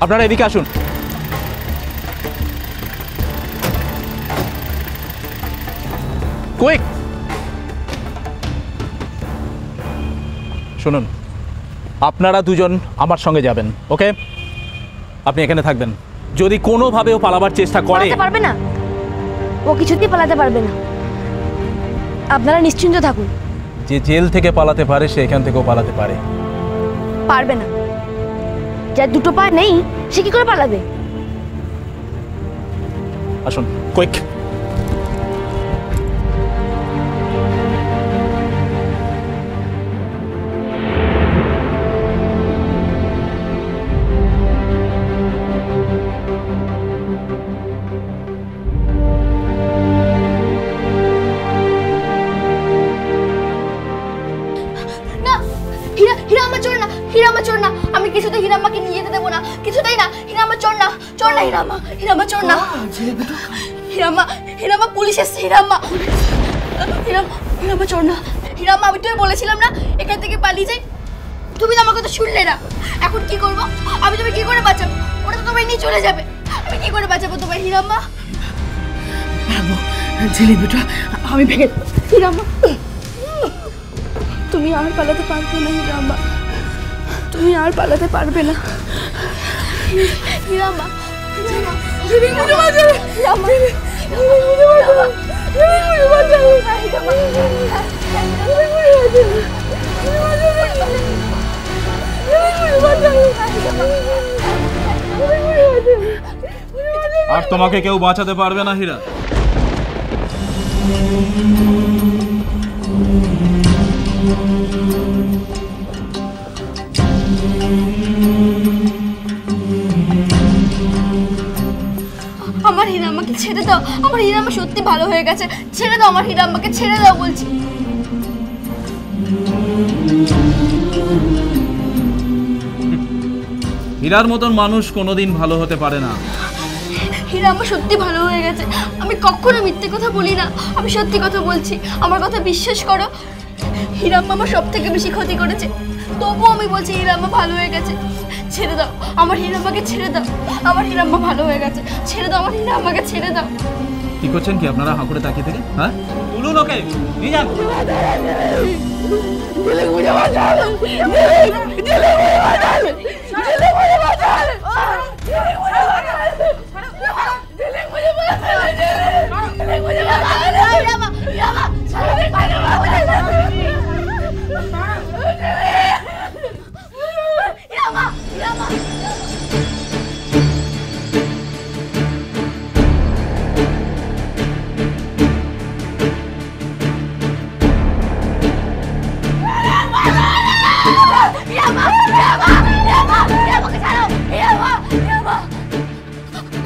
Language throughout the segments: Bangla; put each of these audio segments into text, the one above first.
আপনারা এদিকে আসুন। কুইক, শুনুন, আপনারা দুজন আমার সঙ্গে যাবেন। ওকে, আপনি এখানে থাকবেন। যদি কোনোভাবে ও পালাবার চেষ্টা করে, পারবে না, ও কিছুতেই পালাতে পারবে না। আপনারা নিশ্চিন্ত থাকুন। যে জেল থেকে পালাতে পারে সে এখান থেকেও পালাতে পারে। পারবে না, যার দুটো পা নেই সে কি করে পালাবে? আসুন, কুইক। আমি কিছুতেই হিরাম্মাকে নিয়ে যেতে দেবো না, কিছুতেই না। হিরাম্মা চোর না, চোর না হিরাম্মা, হিরাম্মা চোর না। হিরাম্মা, হিরাম্মা পুলিশ এসছে। হিরাম্মা, হিরাম্মা চোর না। হিরাম্মা, আমি তোকে বলেছিলাম না এখান থেকে পালিয়ে যাই, তুমি তো আমার কথা শুনলে না। এখন কি করবো? আমি তোমায় কি করে বাঁচাবো? ওরা তো তোমায় নিয়ে চলে যাবে। আমি কি করে বাঁচাবো তোমায় হিরাম্মা? ছেলে বেটা, আমি ভেঙে দেবো। হিরাম্মা, তুমি আর পালাতে পারবে না হিরাম্মা, তুমি আর পালাতে পারবে না। হিরাম্মা, আর তোমাকে কেউ বাঁচাতে পারবে না হীরা। আমার হিরাম্মাকে ছেড়ে দাও, আমার হিরাম্মা সত্যি ভালো হয়ে গেছে। ছেড়ে দাও আমার হিরাম্মাকে, ছেড়ে দাও বলছি। হীরার মতন মানুষ কোনোদিন ভালো হতে পারে না। হিরাম্মা সত্যি ভালো হয়ে গেছে। আমি কখনো মিথ্যে কথা বলি না, আমি সত্যি কথা বলছি। আমার কথা বিশ্বাস করো। হিরাম্মা আমার সব থেকে বেশি ক্ষতি করেছে, তবুও আমি বলছি হিরাম্মা ভালো হয়ে গেছে। ছেড়ে দাও আমার হিরাম্মাকে, ছেড়ে দাও। আমার হিরাম্মা ভালো হয়ে গেছে, ছেড়ে দাও আমার হিরাম্মাকে, ছেড়ে দাও। কি করছেন কি আপনারা হাঁ করে তাকিয়ে থেকে? হ্যাঁ, তুলুন ওকে, নিয়ে যান।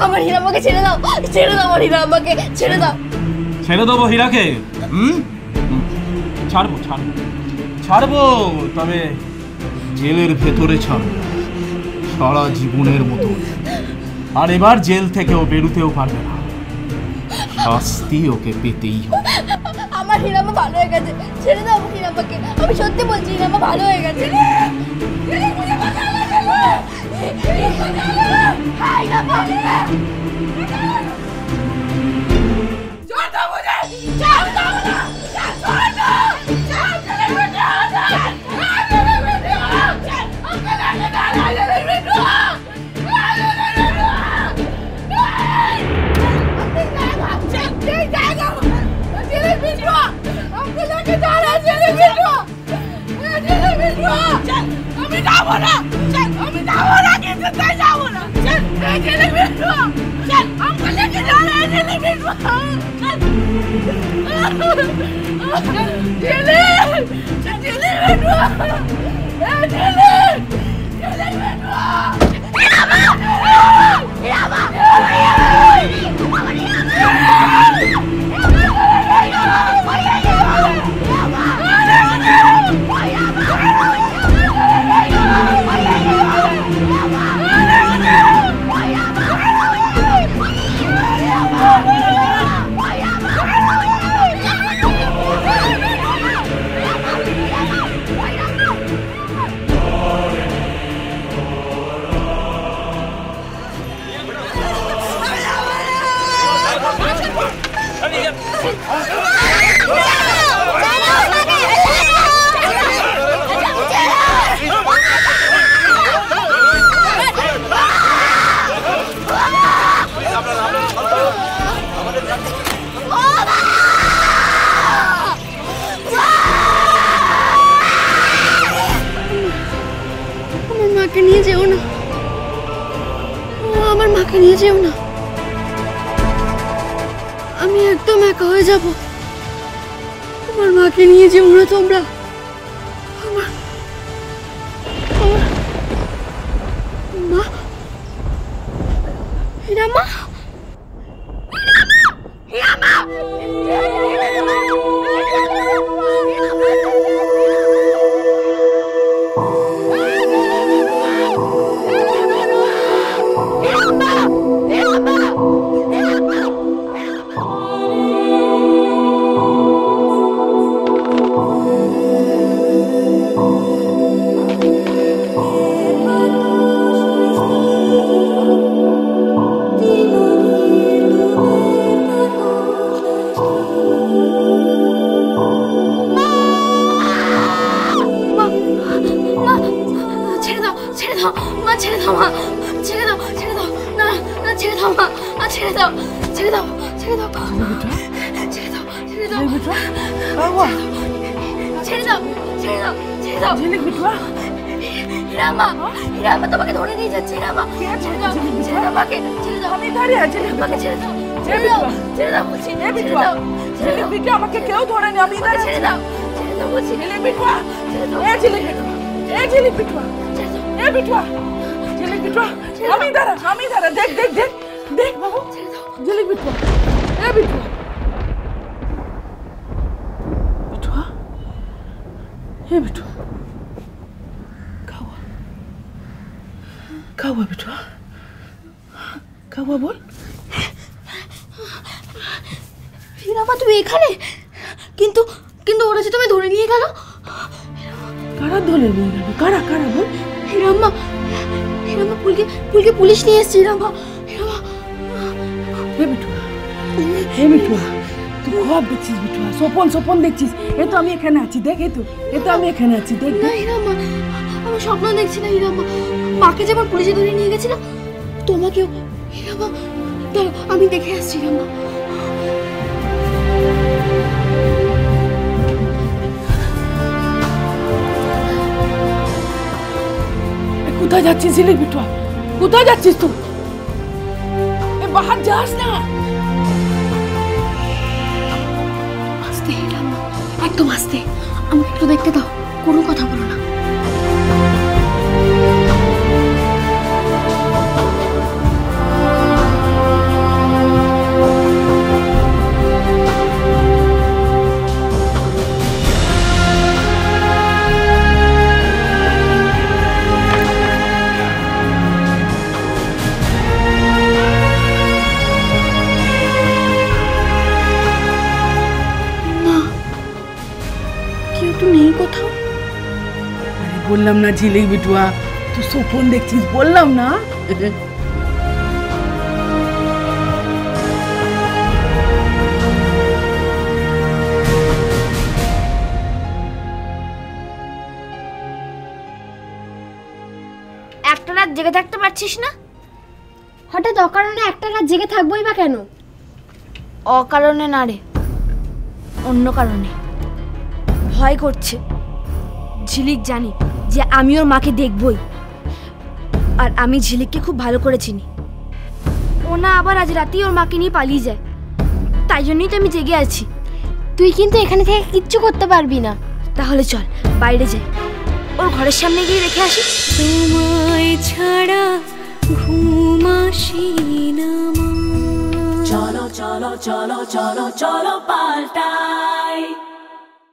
আমার হিরাম্মাকে ছেড়ে দাও, ছেড়ে দাও আমার হিরাম্মাকে, ছেড়ে দাও। ছেড়ে দেবো হীরাকে? ছাড়বো, ছাড়বো, ছাড়বো, তবে জেলের ভেতরে ছাড়বো সারা জীবনের মতো। আর এবার জেল থেকে ও বেরোতেও পারবে না, শাস্তি ওকে পেতেই হবে। আমার হিরাম্মা ভালো হয়ে গেছে, ছেড়ে দাও আমার হিরাম্মাকে। আমি সত্যি বলছি হিরাম্মা ভালো হয়ে গেছে। আমি যাবো না, আমি যাবো না, কিছুতেই যাবো না। ছেলে বিট্টু, আমাকে লেগে যাও না, ছেলে বিট্টু। ছেলে, ছেলে বিট্টু, ছেলে, ছেলে বিট্টু। মাকে নিয়ে যেও না, আমার মাকে নিয়ে যেও না, আমি একদম একা হয়ে যাব। আমার মাকে নিয়ে যেও না তোমরা। আমার মা, হীরামা, তোমাকে ধরে নিয়ে যাচ্ছে। আমাকে কেউ ধরে নি, আমি ছেড়ে দাও, ছেড়ে দাও বলছি। আমি দাঁড়া, দেখ দেখ দেখ দেখ বাবু, ঝিলিক বিটুয়া, এ বিটুয়া, বিটুয়া, এ বিটুয়া, খাওয়া খাওয়া বিটুয়া, খাওয়া বল। হীরামা তুমি এখানে? কিন্তু কিন্তু ওরা যে তুমি ধরে নিয়ে গেল। কারা ধরে নিয়ে গেল? কারা কারা বল। হীরামা, হীরামা পুলকে পুলিশ নিয়ে এসেছে। হীরামা, হীরামা, হে বিটুয়া, হে বিটুয়া, তুই সব দেখছিস বিটুয়া, স্বপন দেখছিস। এ তো আমি এখানে আছি, দেখ, এ তো আমি এখানে আছি, দেখ। না হীরামা, আমি স্বপ্ন দেখছি না হীরামা। মাকে যেমন পুলিশে ধরে নিয়ে গেছিল, তোমাকেও। হীরামা দাঁড়াও, আমি দেখে আসছি। হীরামা, কোথায় যাচ্ছিস ঝিলিক বিটুয়া? কোথায় যাচ্ছিস তুই? বাহার যাস না। আস্তে হীরামা, একদম আস্তে। আমাকে একটু দেখতে দাও, কোনো কথা বলো না। বললাম না ঝিলিক বিটুয়া, তুই স্বপন দেখছিস, বললাম না। একটা রাত জেগে থাকতে পারছিস না? হঠাৎ অকারণে একটা রাত জেগে থাকবোই বা কেন? অকারণে না রে, অন্য কারণে। ভয় করছে। ঝিলিক জানি যে আমি ওর মাকে দেখবই, আর আমি ঝিলিককে খুব ভালো করে চিনি। ও না আবার আজ রাতেই ওর মাকে নিয়ে পালিয়ে যায়, তাই জন্যই তো আমি জেগে আছি। তুই কিন্তু এখানে থেকে কিচ্ছু করতে পারবি না। তাহলে চল বাইরে যাই, ওর ঘরের সামনে গিয়ে রেখে আসি। তোমায় ছাড়া ঘুম আসি না। চলো চলো চলো চলো চলো পাল্টাই।